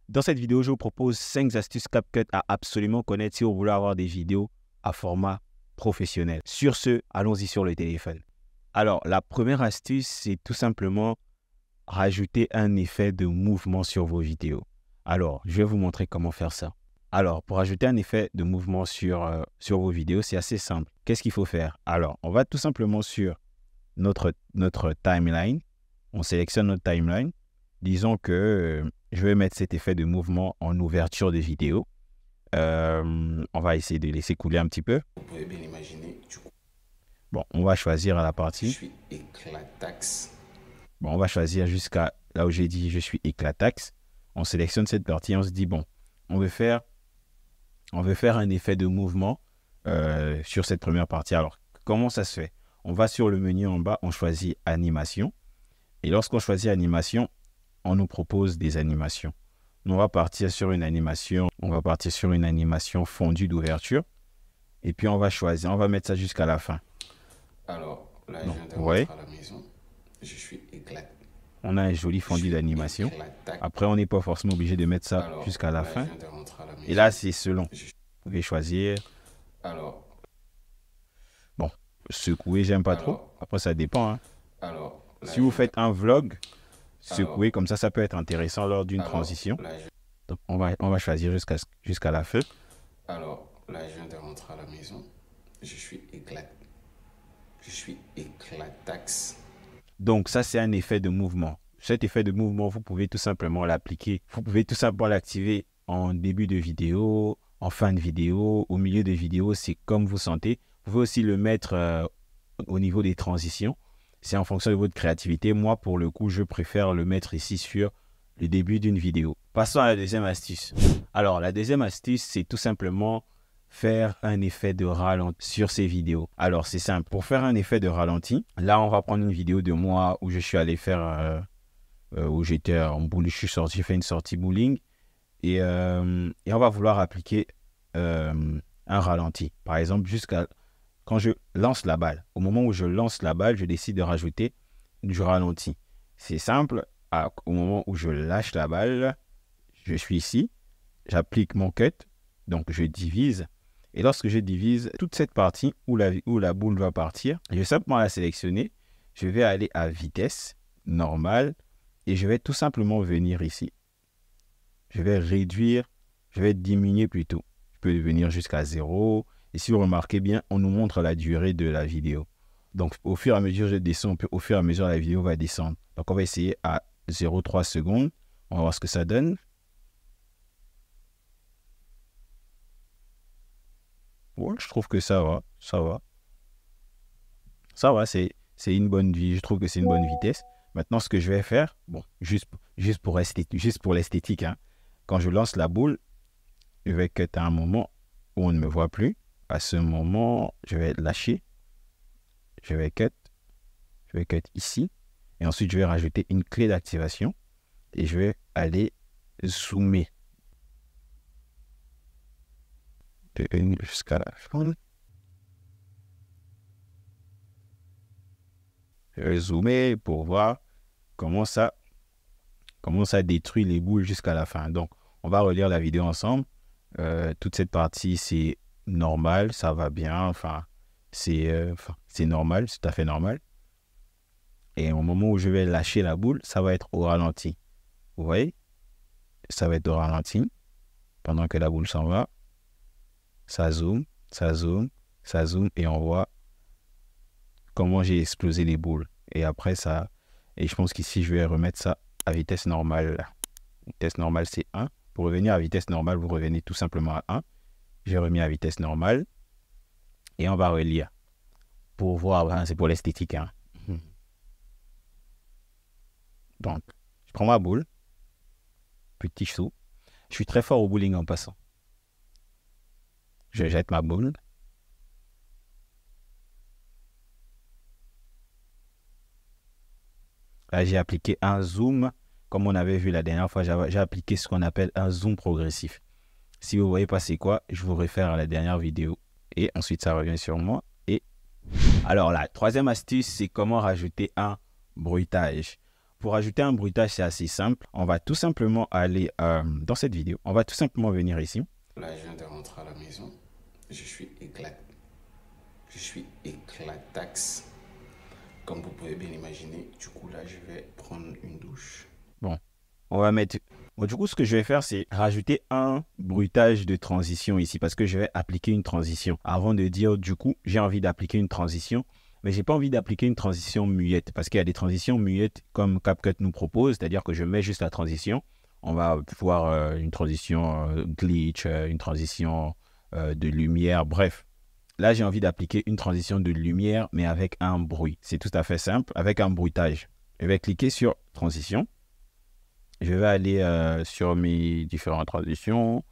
Dans cette vidéo, je vous propose 5 astuces CapCut à absolument connaître si vous voulez avoir des vidéos à format professionnel. Sur ce, allons-y sur le téléphone. Alors, la première astuce, c'est tout simplement rajouter un effet de mouvement sur vos vidéos. Alors, je vais vous montrer comment faire ça. Alors, pour ajouter un effet de mouvement sur vos vidéos, c'est assez simple. Qu'est-ce qu'il faut faire? Alors, on va tout simplement sur notre timeline. On sélectionne notre timeline. Disons que je vais mettre cet effet de mouvement en ouverture de vidéo. On va essayer de laisser couler un petit peu. Vous pouvez bien imaginer. Bon, on va choisir la Je partie. suis éclataxe. Bon, on va choisir jusqu'à là où j'ai dit je suis éclataxe. On sélectionne cette partie et on se dit bon, on veut faire un effet de mouvement sur cette première partie. Alors, comment ça se fait? On va sur le menu en bas, on choisit animation. Et lorsqu'on choisit animation, on nous propose des animations. On va partir sur une animation, fondue d'ouverture. Et puis on va choisir, on va mettre ça jusqu'à la fin. Alors, là, Donc, je viens de vous voyez, rentrer à la maison. Je suis éclaté. on a un joli fondu d'animation. Après, on n'est pas forcément obligé de mettre ça jusqu'à la fin. Et là, c'est selon. Vous pouvez choisir. Alors, bon, secouer, j'aime pas trop. Après, ça dépend. Hein. Alors, si vous faites un vlog, secouer comme ça peut être intéressant lors d'une transition. Donc, on va choisir jusqu'à la fin. Alors, là, je viens de rentrer à la maison. Je suis éclataxe. Donc, ça, c'est un effet de mouvement. Cet effet de mouvement, vous pouvez tout simplement l'appliquer. Vous pouvez tout simplement l'activer en début de vidéo, en fin de vidéo, au milieu de vidéo. C'est comme vous sentez. Vous pouvez aussi le mettre au niveau des transitions. C'est en fonction de votre créativité. Moi, pour le coup, je préfère le mettre ici sur le début d'une vidéo. Passons à la deuxième astuce. Alors, la deuxième astuce, c'est tout simplement faire un effet de ralenti sur ces vidéos. Alors, c'est simple. Pour faire un effet de ralenti, là, on va prendre une vidéo de moi où je suis allé faire, où j'étais en bowling, j'ai fait une sortie bowling et on va vouloir appliquer un ralenti. Par exemple, quand je lance la balle. Au moment où je lance la balle, je décide de rajouter du ralenti. C'est simple. Au moment où je lâche la balle, je suis ici, j'applique mon cut, donc je divise. Et lorsque je divise toute cette partie où la boule va partir, je vais simplement la sélectionner. Je vais aller à vitesse normale et je vais tout simplement venir ici. Je vais réduire, je vais diminuer plutôt. Je peux venir jusqu'à 0. Et si vous remarquez bien, on nous montre la durée de la vidéo. Donc, au fur et à mesure, je descends, au fur et à mesure, la vidéo va descendre. Donc, on va essayer à 0,3 secondes. On va voir ce que ça donne. Ouais, je trouve que ça va. C'est une bonne vie. Je trouve que c'est une bonne vitesse. Maintenant, ce que je vais faire, bon, juste pour l'esthétique, hein, quand je lance la boule, je vais cut à un moment où on ne me voit plus. À ce moment, je vais lâcher. Je vais cut ici. Et ensuite, je vais rajouter une clé d'activation. Et je vais aller zoomer. Jusqu'à la fin. Je vais zoomer pour voir comment ça détruit les boules jusqu'à la fin. Donc, on va relire la vidéo ensemble. Toute cette partie, c'est normal, ça va bien. Enfin, c'est normal, c'est tout à fait normal. Et au moment où je vais lâcher la boule, ça va être au ralenti. Vous voyez? Ça va être au ralenti. Pendant que la boule s'en va, ça zoome. Et on voit comment j'ai explosé les boules. Et après ça, et je pense qu'ici, je vais remettre ça à vitesse normale. Vitesse normale, c'est 1. Pour revenir à vitesse normale, vous revenez tout simplement à 1. J'ai remis à vitesse normale. Et on va relire. Pour voir, hein, c'est pour l'esthétique. Hein. Donc, je prends ma boule. Petit saut. Je suis très fort au bowling en passant. Je jette ma boule. Là, j'ai appliqué un zoom. Comme on avait vu la dernière fois, j'ai appliqué ce qu'on appelle un zoom progressif. Si vous ne voyez pas c'est quoi, je vous réfère à la dernière vidéo. Et ensuite, ça revient sur moi. Et alors, la troisième astuce, c'est comment rajouter un bruitage. pour ajouter un bruitage, c'est assez simple. On va tout simplement aller dans cette vidéo. On va tout simplement venir ici. Là, je viens de rentrer à la maison. Je suis éclataxe. Comme vous pouvez bien l'imaginer. Du coup, là, je vais prendre une douche. Bon, on va mettre... Bon, du coup, ce que je vais faire, c'est rajouter un bruitage de transition ici parce que je vais appliquer une transition. Avant de dire, du coup, j'ai envie d'appliquer une transition, mais j'ai pas envie d'appliquer une transition muette parce qu'il y a des transitions muettes comme CapCut nous propose, c'est-à-dire que je mets juste la transition. On va voir une transition glitch, une transition de lumière, bref. Là, j'ai envie d'appliquer une transition de lumière, mais avec un bruit. C'est tout à fait simple, avec un bruitage. Je vais cliquer sur transition. Je vais aller sur mes différentes transitions.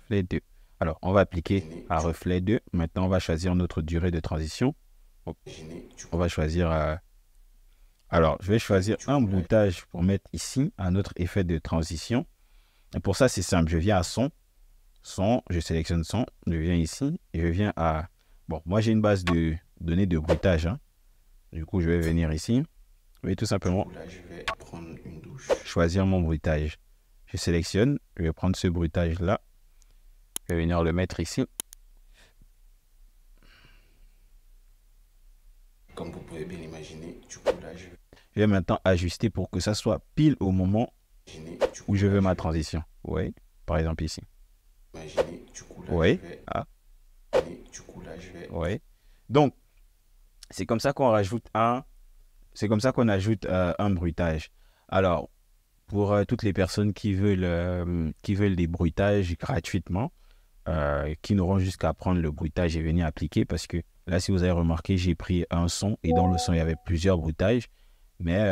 Reflet 2. Alors, on va appliquer à reflet 2. Maintenant, on va choisir notre durée de transition. On va choisir... Alors, je vais choisir un bruitage pour mettre ici un autre effet de transition. Et pour ça, c'est simple. Je viens à son. Son, je sélectionne son. Je viens ici et je viens à... Bon, moi, j'ai une base de données de bruitage. Hein. Du coup, je vais venir ici. Je vais tout simplement choisir mon bruitage. Je sélectionne. Je vais prendre ce bruitage-là. Je vais venir le mettre ici. Comme vous pouvez bien l'imaginer, du coup, là, je vais maintenant ajuster pour que ça soit pile au moment où je veux ma transition. Oui, par exemple ici. Oui. Ah. Oui. Donc, c'est comme ça qu'on rajoute c'est comme ça qu'on ajoute un bruitage. Alors, pour toutes les personnes qui veulent des bruitages gratuitement, qui n'auront jusqu'à prendre le bruitage et venir appliquer, parce que là, si vous avez remarqué, j'ai pris un son et dans le son, il y avait plusieurs bruitages. Mais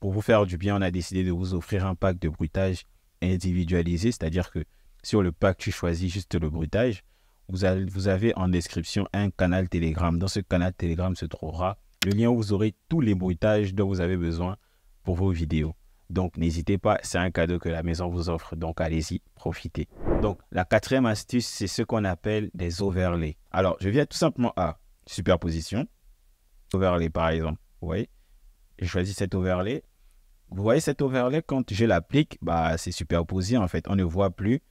pour vous faire du bien, on a décidé de vous offrir un pack de bruitage individualisé, c'est-à-dire que sur le pack, tu choisis juste le bruitage. Vous avez en description un canal Telegram. Dans ce canal Telegram se trouvera le lien où vous aurez tous les bruitages dont vous avez besoin pour vos vidéos. Donc, n'hésitez pas, c'est un cadeau que la maison vous offre. Donc, allez-y, profitez. Donc, la quatrième astuce, c'est ce qu'on appelle des overlays. Alors, je viens tout simplement à superposition. Overlay, par exemple. Vous voyez, je choisis cet overlay. Vous voyez cet overlay, quand je l'applique, bah, c'est superposé en fait. On ne voit plus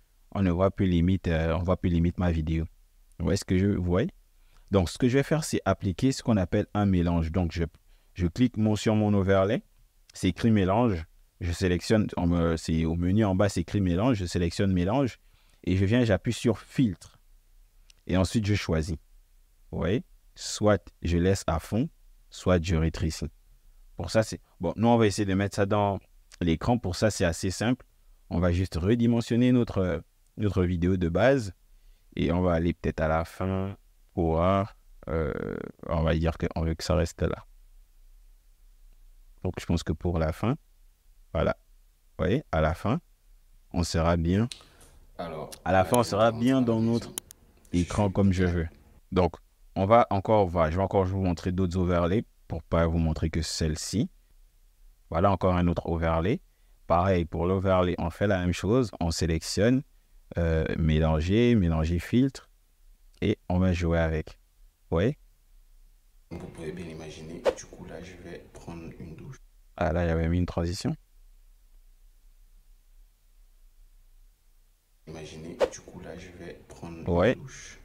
limite, on voit plus limite ma vidéo. Vous voyez ce que vous voyez? Donc, ce que je vais faire, c'est appliquer ce qu'on appelle un mélange. Donc, je clique sur mon overlay. C'est écrit mélange. Je sélectionne, c'est au menu en bas, c'est écrit mélange. Je sélectionne mélange. Et je viens, j'appuie sur filtre. Et ensuite, je choisis. Vous voyez? Soit je laisse à fond, soit je rétrécis. Pour ça, c'est... Bon, nous, on va essayer de mettre ça dans l'écran. Pour ça, c'est assez simple. On va juste redimensionner notre vidéo de base. Et on va aller peut-être à la fin pour... on va dire qu'on veut que ça reste là. Donc, je pense que pour la fin, voilà. Vous voyez, à la fin, on sera bien. Alors, à la fin, on sera bien dans notre écran comme je veux. Donc, je vais encore vous montrer d'autres overlays pour pas vous montrer que celle-ci. Voilà encore un autre overlay. Pareil, pour l'overlay, on fait la même chose. On sélectionne, mélanger filtre et on va jouer avec. Vous voyez? Vous pouvez bien l'imaginer. Du coup, là, je vais prendre une douche. Ah, là, j'avais mis une transition. Imaginez, du coup, là, je vais prendre une douche.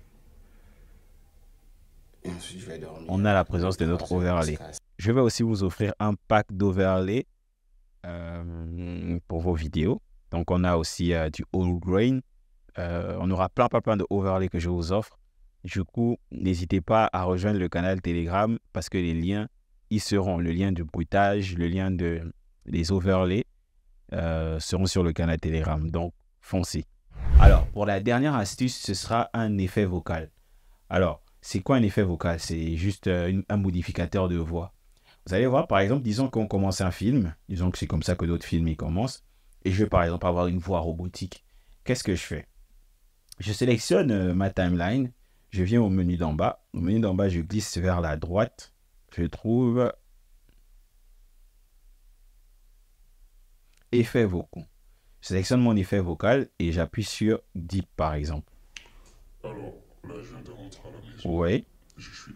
Et ensuite, je vais dormir. On a la présence de notre overlay. Je vais aussi vous offrir un pack d'overlay pour vos vidéos. Donc, on a aussi du whole grain. On aura plein de overlays que je vous offre. Du coup, n'hésitez pas à rejoindre le canal Telegram parce que les liens y seront. Le lien du bruitage, le lien des overlays seront sur le canal Telegram. Donc, foncez. Alors, pour la dernière astuce, ce sera un effet vocal. Alors, c'est quoi un effet vocal? C'est juste un modificateur de voix. Vous allez voir, par exemple, disons qu'on commence un film. Disons que c'est comme ça que d'autres films y commencent. Et je vais, par exemple, avoir une voix robotique. Qu'est-ce que je fais? Je sélectionne ma timeline. Je viens au menu d'en bas. Au menu d'en bas, je glisse vers la droite. Je trouve effets vocaux. Je sélectionne mon effet vocal et j'appuie sur Deep, par exemple. Alors, là, je viens de rentrer à la maison. Oui. Je suis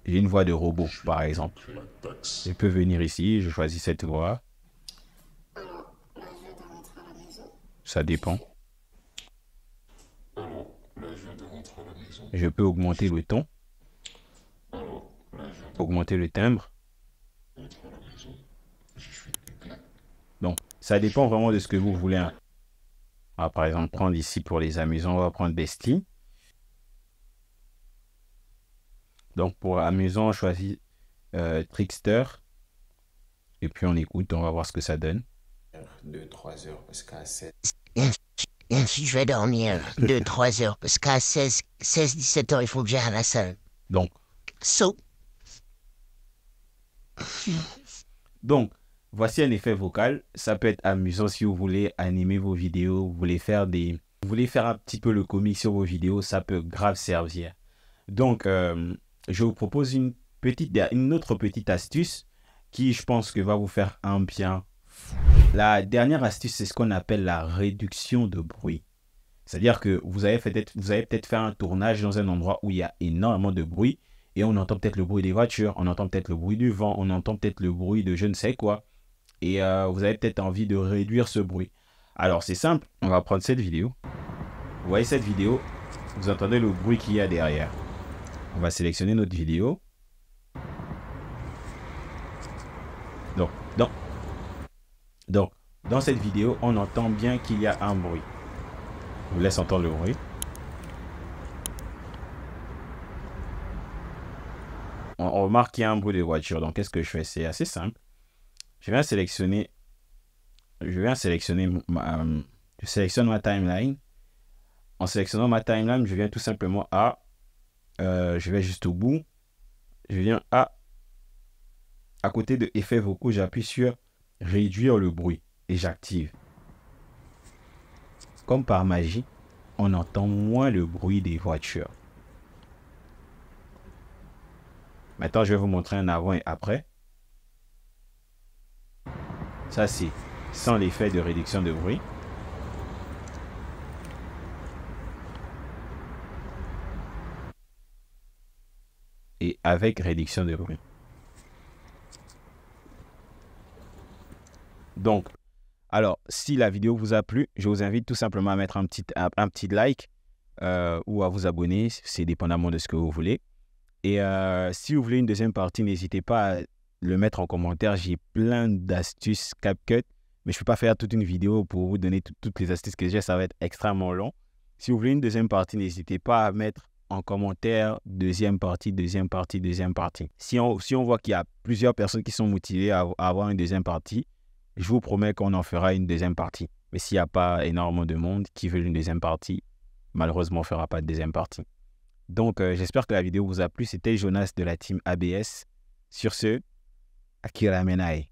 j'ai une voix de robot, par exemple. Je peux venir ici, je choisis cette voix. Ça dépend. Je peux augmenter le ton, augmenter le timbre. Donc, ça dépend vraiment de ce que vous voulez. On va par exemple prendre ici pour les amusants, on va prendre Bestie. Donc, pour amusant, on choisit Trickster. Et puis, on écoute, on va voir ce que ça donne. 2-3 heures jusqu'à 7. Si je vais dormir 2-3 heures, parce qu'à 16-17 heures, il faut que j'aille à la salle. Donc, voici un effet vocal. Ça peut être amusant si vous voulez animer vos vidéos, vous voulez faire un petit peu le comique sur vos vidéos, ça peut grave servir. Donc, je vous propose une autre petite astuce qui, je pense, que va vous faire un bien. La dernière astuce, c'est ce qu'on appelle la réduction de bruit. C'est-à-dire que vous avez peut-être fait un tournage dans un endroit où il y a énormément de bruit et on entend peut-être le bruit des voitures, on entend peut-être le bruit du vent, on entend peut-être le bruit de je ne sais quoi. Et vous avez peut-être envie de réduire ce bruit. Alors, c'est simple, on va prendre cette vidéo. Vous voyez cette vidéo, vous entendez le bruit qu'il y a derrière. On va sélectionner notre vidéo. Donc, dans cette vidéo, on entend bien qu'il y a un bruit. Je vous laisse entendre le bruit. On remarque qu'il y a un bruit de voiture. Donc, qu'est-ce que je fais? C'est assez simple. Je sélectionne ma timeline. En sélectionnant ma timeline, je viens tout simplement à... je vais juste au bout. Je viens à côté de effets vocaux, j'appuie sur réduire le bruit et j'active. Comme par magie, on entend moins le bruit des voitures. Maintenant, je vais vous montrer un avant et après. Ça, c'est sans l'effet de réduction de bruit. Et avec réduction de bruit. Donc, alors, si la vidéo vous a plu, je vous invite tout simplement à mettre un petit like ou à vous abonner, c'est dépendamment de ce que vous voulez. Et si vous voulez une deuxième partie, n'hésitez pas à le mettre en commentaire. J'ai plein d'astuces CapCut, mais je ne peux pas faire toute une vidéo pour vous donner toutes les astuces que j'ai, ça va être extrêmement long. Si vous voulez une deuxième partie, n'hésitez pas à mettre en commentaire deuxième partie. Si on voit qu'il y a plusieurs personnes qui sont motivées à avoir une deuxième partie, je vous promets qu'on en fera une deuxième partie. Mais s'il n'y a pas énormément de monde qui veut une deuxième partie, malheureusement, on ne fera pas de deuxième partie. Donc, j'espère que la vidéo vous a plu. C'était Jonas de la team ABS. Sur ce, Akira Menai.